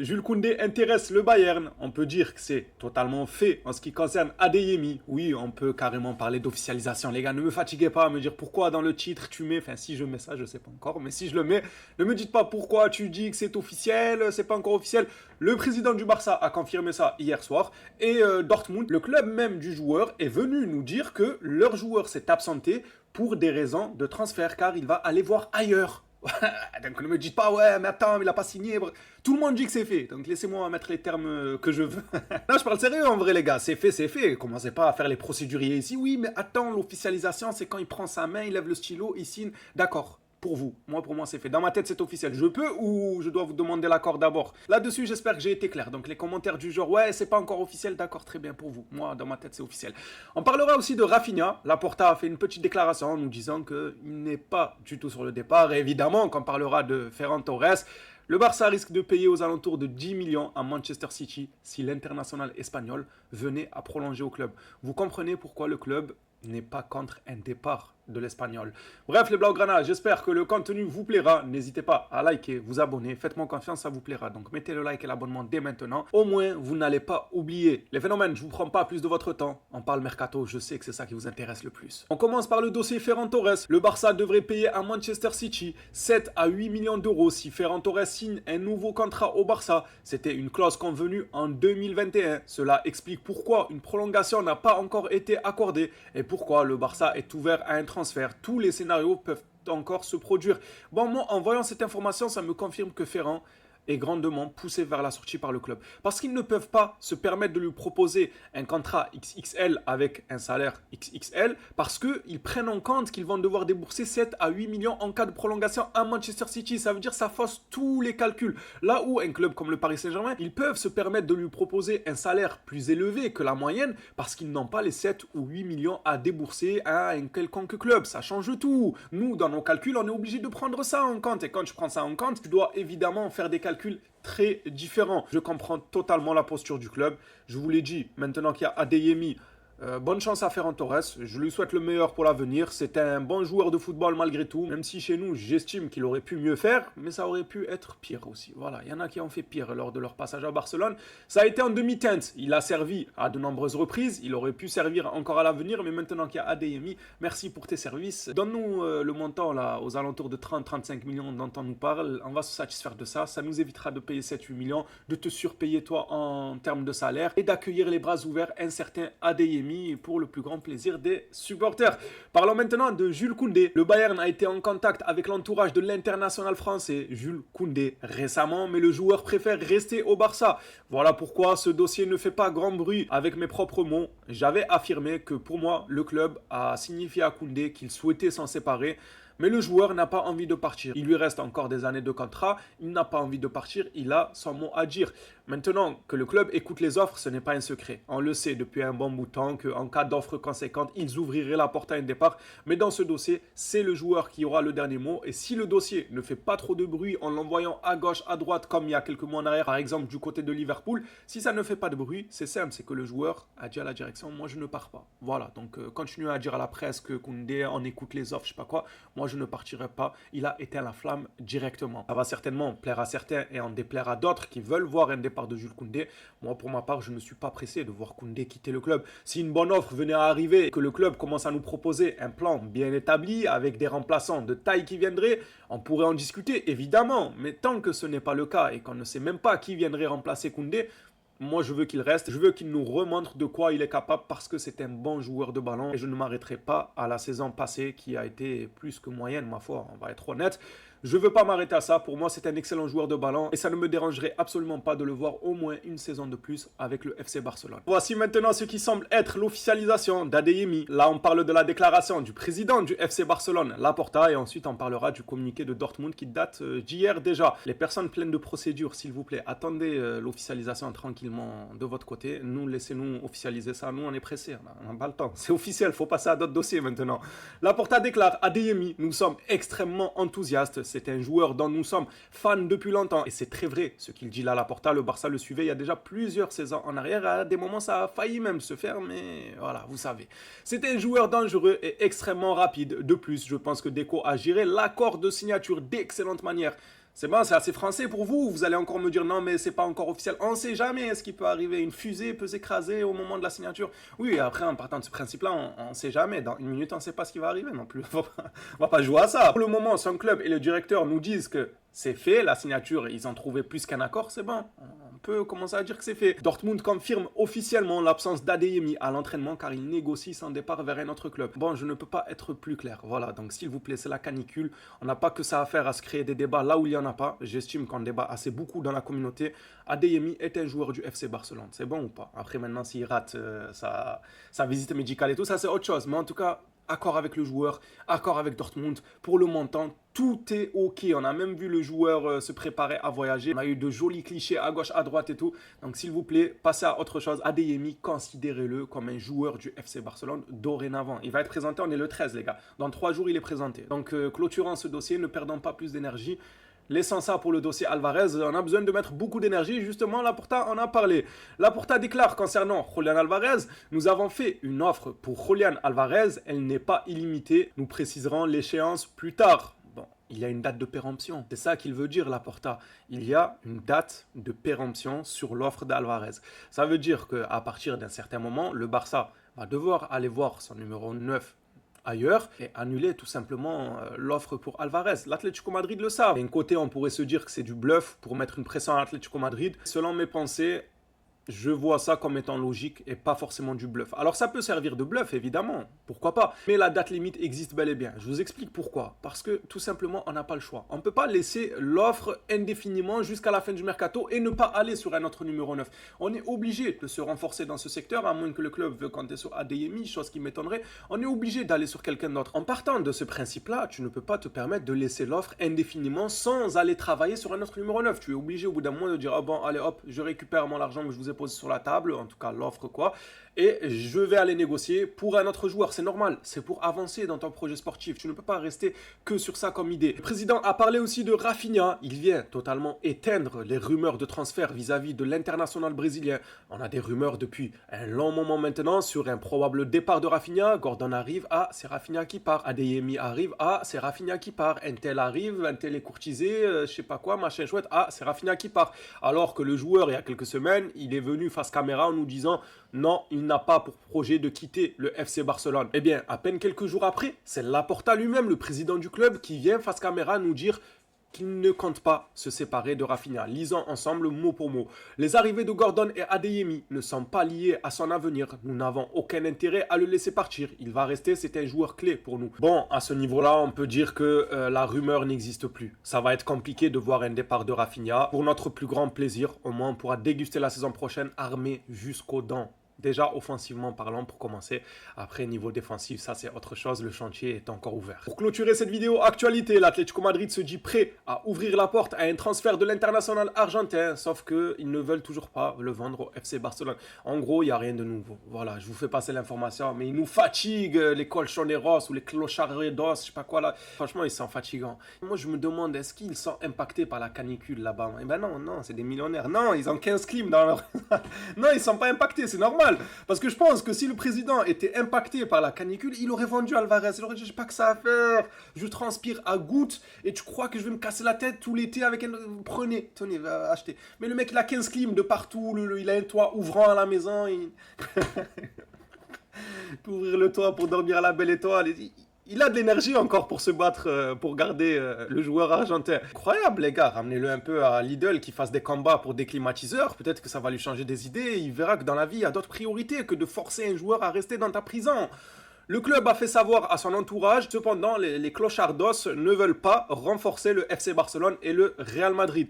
Jules Koundé intéresse le Bayern. On peut dire que c'est totalement fait en ce qui concerne Adeyemi. Oui, on peut carrément parler d'officialisation. Les gars, ne me fatiguez pas à me dire pourquoi dans le titre tu mets. Enfin, si je mets ça, je sais pas encore. Mais si je le mets, ne me dites pas pourquoi tu dis que c'est officiel, c'est pas encore officiel. Le président du Barça a confirmé ça hier soir. Et Dortmund, le club même du joueur, est venu nous dire que leur joueur s'est absenté pour des raisons de transfert car il va aller voir ailleurs. Donc ne me dites pas, ouais, mais attends, il a pas signé. Tout le monde dit que c'est fait. Donc laissez-moi mettre les termes que je veux. Non, je parle sérieux en vrai, les gars. C'est fait, c'est fait. Commencez pas à faire les procéduriers ici. Oui, mais attends, l'officialisation, c'est quand il prend sa main, il lève le stylo, il signe. D'accord. Pour vous. Moi, pour moi, c'est fait. Dans ma tête, c'est officiel. Je peux ou je dois vous demander l'accord d'abord? Là-dessus, j'espère que j'ai été clair. Donc, les commentaires du genre, ouais, c'est pas encore officiel, d'accord, très bien pour vous. Moi, dans ma tête, c'est officiel. On parlera aussi de Rafinha. Laporta a fait une petite déclaration en nous disant qu'il n'est pas du tout sur le départ. Et évidemment, quand on parlera de Ferran Torres, le Barça risque de payer aux alentours de 10 millions à Manchester City si l'international espagnol venait à prolonger au club. Vous comprenez pourquoi le club n'est pas contre un départ de l'espagnol. Bref, les Blaugrana, j'espère que le contenu vous plaira. N'hésitez pas à liker, vous abonner. Faites-moi confiance, ça vous plaira. Donc mettez le like et l'abonnement dès maintenant. Au moins, vous n'allez pas oublier. Les phénomènes, je vous prends pas plus de votre temps. On parle mercato, je sais que c'est ça qui vous intéresse le plus. On commence par le dossier Ferran Torres. Le Barça devrait payer à Manchester City 7 à 8 millions d'euros si Ferran Torres signe un nouveau contrat au Barça. C'était une clause convenue en 2021. Cela explique pourquoi une prolongation n'a pas encore été accordée et pourquoi le Barça est ouvert à un transfert. Tous les scénarios peuvent encore se produire. Bon, moi, en voyant cette information, ça me confirme que Ferran est grandement poussé vers la sortie par le club. Parce qu'ils ne peuvent pas se permettre de lui proposer un contrat XXL avec un salaire XXL, parce qu'ils prennent en compte qu'ils vont devoir débourser 7 à 8 millions en cas de prolongation à Manchester City. Ça veut dire que ça fausse tous les calculs. Là où un club comme le Paris Saint-Germain, ils peuvent se permettre de lui proposer un salaire plus élevé que la moyenne, parce qu'ils n'ont pas les 7 ou 8 millions à débourser à un quelconque club. Ça change tout. Nous, dans nos calculs, on est obligé de prendre ça en compte. Et quand tu prends ça en compte, tu dois évidemment faire des calculs très différents. Je comprends totalement la posture du club. Je vous l'ai dit, maintenant qu'il y a Adeyemi, bonne chance à Ferran Torres, je lui souhaite le meilleur pour l'avenir. C'est un bon joueur de football malgré tout, même si chez nous j'estime qu'il aurait pu mieux faire, mais ça aurait pu être pire aussi. Voilà, il y en a qui ont fait pire lors de leur passage à Barcelone. Ça a été en demi-teinte, il a servi à de nombreuses reprises, il aurait pu servir encore à l'avenir, mais maintenant qu'il y a Adeyemi, merci pour tes services. Donne-nous le montant là, aux alentours de 30-35 millions dont on nous parle, on va se satisfaire de ça, ça nous évitera de payer 7-8 millions, de te surpayer toi en termes de salaire et d'accueillir les bras ouverts un certain Adeyemi pour le plus grand plaisir des supporters. Parlons maintenant de Jules Koundé. Le Bayern a été en contact avec l'entourage de l'international français Jules Koundé récemment, mais le joueur préfère rester au Barça. Voilà pourquoi ce dossier ne fait pas grand bruit. Avec mes propres mots, j'avais affirmé que pour moi, le club a signifié à Koundé qu'il souhaitait s'en séparer. Mais le joueur n'a pas envie de partir. Il lui reste encore des années de contrat. Il n'a pas envie de partir. Il a son mot à dire. Maintenant que le club écoute les offres, ce n'est pas un secret. On le sait depuis un bon bout de temps qu'en cas d'offre conséquente, ils ouvriraient la porte à un départ. Mais dans ce dossier, c'est le joueur qui aura le dernier mot. Et si le dossier ne fait pas trop de bruit en l'envoyant à gauche, à droite, comme il y a quelques mois en arrière, par exemple du côté de Liverpool, si ça ne fait pas de bruit, c'est simple. C'est que le joueur a dit à la direction, moi je ne pars pas. Voilà, donc continuez à dire à la presse que Koundé, on écoute les offres, je sais pas quoi. Moi je ne partirai pas. Il a éteint la flamme directement. Ça va certainement plaire à certains et en déplaire à d'autres qui veulent voir un départ de Jules Koundé. Moi, pour ma part, je ne suis pas pressé de voir Koundé quitter le club. Si une bonne offre venait à arriver et que le club commence à nous proposer un plan bien établi avec des remplaçants de taille qui viendraient, on pourrait en discuter, évidemment. Mais tant que ce n'est pas le cas et qu'on ne sait même pas qui viendrait remplacer Koundé, moi, je veux qu'il reste. Je veux qu'il nous remontre de quoi il est capable parce que c'est un bon joueur de ballon. Et je ne m'arrêterai pas à la saison passée qui a été plus que moyenne, ma foi. On va être honnête. Je ne veux pas m'arrêter à ça. Pour moi, c'est un excellent joueur de ballon. Et ça ne me dérangerait absolument pas de le voir au moins une saison de plus avec le FC Barcelone. Voici maintenant ce qui semble être l'officialisation d'Adeyemi. Là, on parle de la déclaration du président du FC Barcelone, Laporta. Et ensuite, on parlera du communiqué de Dortmund qui date d'hier déjà. Les personnes pleines de procédures, s'il vous plaît, attendez l'officialisation tranquillement de votre côté. Nous, laissez-nous officialiser ça. Nous, on est pressés. On n'a pas le temps. C'est officiel. Il faut passer à d'autres dossiers maintenant. Laporta déclare Adeyemi. Nous sommes extrêmement enthousiastes. C'est un joueur dont nous sommes fans depuis longtemps. Et c'est très vrai ce qu'il dit là, Laporta. Le Barça le suivait il y a déjà plusieurs saisons en arrière. À des moments, ça a failli même se faire, mais voilà, vous savez. C'est un joueur dangereux et extrêmement rapide. De plus, je pense que Deco a géré l'accord de signature d'excellente manière. C'est bon, c'est assez français pour vous. Vous allez encore me dire non, mais c'est pas encore officiel. On sait jamais ce qui peut arriver. Une fusée peut s'écraser au moment de la signature. Oui, après, en partant de ce principe-là, on sait jamais. Dans une minute, on sait pas ce qui va arriver non plus. On va pas jouer à ça. Pour le moment, son club et le directeur nous disent que c'est fait, la signature, ils ont trouvé plus qu'un accord, c'est bon. On peut commencer à dire que c'est fait. Dortmund confirme officiellement l'absence d'Adeyemi à l'entraînement car il négocie son départ vers un autre club. Bon, je ne peux pas être plus clair. Voilà, donc s'il vous plaît, c'est la canicule. On n'a pas que ça à faire à se créer des débats là où il n'y en a pas. J'estime qu'on débat assez beaucoup dans la communauté. Adeyemi est un joueur du FC Barcelone. C'est bon ou pas? Après, maintenant, s'il rate sa visite médicale et tout, ça c'est autre chose. Mais en tout cas, accord avec le joueur, accord avec Dortmund, pour le montant, tout est ok. On a même vu le joueur se préparer à voyager. On a eu de jolis clichés à gauche, à droite et tout. Donc s'il vous plaît, passez à autre chose. Adeyemi, considérez-le comme un joueur du FC Barcelone dorénavant. Il va être présenté, on est le 13 les gars. Dans 3 jours, il est présenté. Donc clôturant ce dossier, ne perdons pas plus d'énergie. Laissant ça pour le dossier Alvarez, on a besoin de mettre beaucoup d'énergie. Justement, Laporta en a parlé. Laporta déclare concernant Julián Alvarez, nous avons fait une offre pour Julián Alvarez, elle n'est pas illimitée. Nous préciserons l'échéance plus tard. Bon, il y a une date de péremption. C'est ça qu'il veut dire, Laporta. Il y a une date de péremption sur l'offre d'Alvarez. Ça veut dire qu'à partir d'un certain moment, le Barça va devoir aller voir son numéro 9 ailleurs et annuler tout simplement l'offre pour Alvarez. L'Atlético Madrid le savent. D'un côté, on pourrait se dire que c'est du bluff pour mettre une pression à l'Atlético Madrid. Selon mes pensées, je vois ça comme étant logique et pas forcément du bluff. Alors ça peut servir de bluff, évidemment, pourquoi pas. Mais la date limite existe bel et bien. Je vous explique pourquoi. Parce que tout simplement, on n'a pas le choix. On ne peut pas laisser l'offre indéfiniment jusqu'à la fin du mercato et ne pas aller sur un autre numéro 9. On est obligé de se renforcer dans ce secteur, à moins que le club veuille compter sur Adeyemi, chose qui m'étonnerait. On est obligé d'aller sur quelqu'un d'autre. En partant de ce principe-là, tu ne peux pas te permettre de laisser l'offre indéfiniment sans aller travailler sur un autre numéro 9. Tu es obligé au bout d'un moment de dire, ah bon, allez hop, je récupère mon argent que je vous ai posé sur la table, en tout cas l'offre quoi, et je vais aller négocier pour un autre joueur. C'est normal, c'est pour avancer dans ton projet sportif. Tu ne peux pas rester que sur ça comme idée. Le président a parlé aussi de Rafinha. Il vient totalement éteindre les rumeurs de transfert vis-à-vis de l'international brésilien. On a des rumeurs depuis un long moment maintenant sur un probable départ de Rafinha. Gordon arrive, ah c'est Rafinha qui part. Adeyemi arrive, ah c'est Rafinha qui part. Un tel arrive, un tel est courtisé, je sais pas quoi, machin chouette, ah c'est Rafinha qui part. Alors que le joueur, il y a quelques semaines, il est venu face caméra en nous disant non, il n'a pas pour projet de quitter le FC Barcelone. Eh bien, à peine quelques jours après, c'est Laporta lui-même, le président du club, qui vient face caméra nous dire qu'il ne compte pas se séparer de Rafinha. Lisons ensemble mot pour mot. Les arrivées de Gordon et Adeyemi ne sont pas liées à son avenir. Nous n'avons aucun intérêt à le laisser partir. Il va rester, c'est un joueur clé pour nous. Bon, à ce niveau-là, on peut dire que la rumeur n'existe plus. Ça va être compliqué de voir un départ de Rafinha. Pour notre plus grand plaisir, au moins on pourra déguster la saison prochaine armé jusqu'aux dents. Déjà offensivement parlant pour commencer. Après niveau défensif, ça c'est autre chose, le chantier est encore ouvert. Pour clôturer cette vidéo actualité, l'Atlético Madrid se dit prêt à ouvrir la porte à un transfert de l'international argentin, sauf qu'ils ne veulent toujours pas le vendre au FC Barcelone. En gros, il n'y a rien de nouveau. Voilà, je vous fais passer l'information, mais ils nous fatiguent, les colchoneros ou les clochardos, je sais pas quoi là. Franchement, ils sont fatigants. Moi je me demande, est-ce qu'ils sont impactés par la canicule là-bas? Eh ben non, c'est des millionnaires. Non, ils ont 15 clims dans leur... Non, ils sont pas impactés, c'est normal. Parce que je pense que si le président était impacté par la canicule, il aurait vendu Alvarez. Il aurait dit, j'ai pas que ça à faire. Je transpire à gouttes et tu crois que je vais me casser la tête tout l'été avec un... Prenez, tenez, va acheter. Mais le mec, il a 15 clims de partout. Il a un toit ouvrant à la maison. Il peut ouvrir le toit pour dormir à la belle étoile. Il a de l'énergie encore pour se battre, pour garder le joueur argentin. Incroyable les gars, ramenez-le un peu à Lidl qui fasse des combats pour des climatiseurs. Peut-être que ça va lui changer des idées. Il verra que dans la vie, il y a d'autres priorités que de forcer un joueur à rester dans ta prison. Le club a fait savoir à son entourage, cependant les clochardos ne veulent pas renforcer le FC Barcelone et le Real Madrid.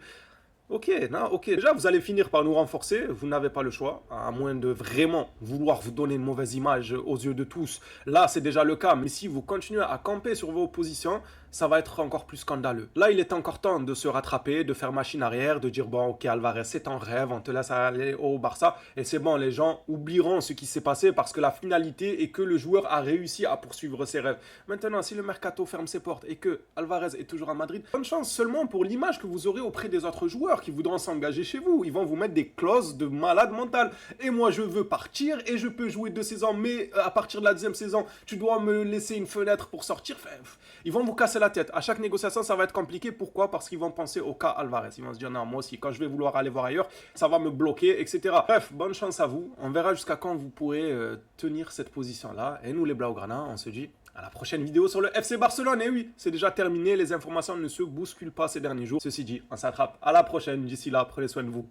Ok, non, ok. Déjà, vous allez finir par nous renforcer. Vous n'avez pas le choix, à moins de vraiment vouloir vous donner une mauvaise image aux yeux de tous. Là, c'est déjà le cas. Mais si vous continuez à camper sur vos positions, ça va être encore plus scandaleux. Là, il est encore temps de se rattraper, de faire machine arrière, de dire bon, ok, Alvarez, c'est un rêve, on te laisse aller au Barça. Et c'est bon, les gens oublieront ce qui s'est passé parce que la finalité est que le joueur a réussi à poursuivre ses rêves. Maintenant, si le mercato ferme ses portes et que Alvarez est toujours à Madrid, bonne chance seulement pour l'image que vous aurez auprès des autres joueurs qui voudront s'engager chez vous. Ils vont vous mettre des clauses de malade mental. Et moi, je veux partir et je peux jouer 2 saisons, mais à partir de la 2e saison, tu dois me laisser une fenêtre pour sortir. Enfin, ils vont vous casser la tête. À chaque négociation, ça va être compliqué. Pourquoi? Parce qu'ils vont penser au cas Alvarez. Ils vont se dire, non, moi aussi, quand je vais vouloir aller voir ailleurs, ça va me bloquer, etc. Bref, bonne chance à vous. On verra jusqu'à quand vous pourrez tenir cette position-là. Et nous, les Blaugrana, on se dit à la prochaine vidéo sur le FC Barcelone. Et oui, c'est déjà terminé. Les informations ne se bousculent pas ces derniers jours. Ceci dit, on s'attrape à la prochaine. D'ici là, prenez soin de vous.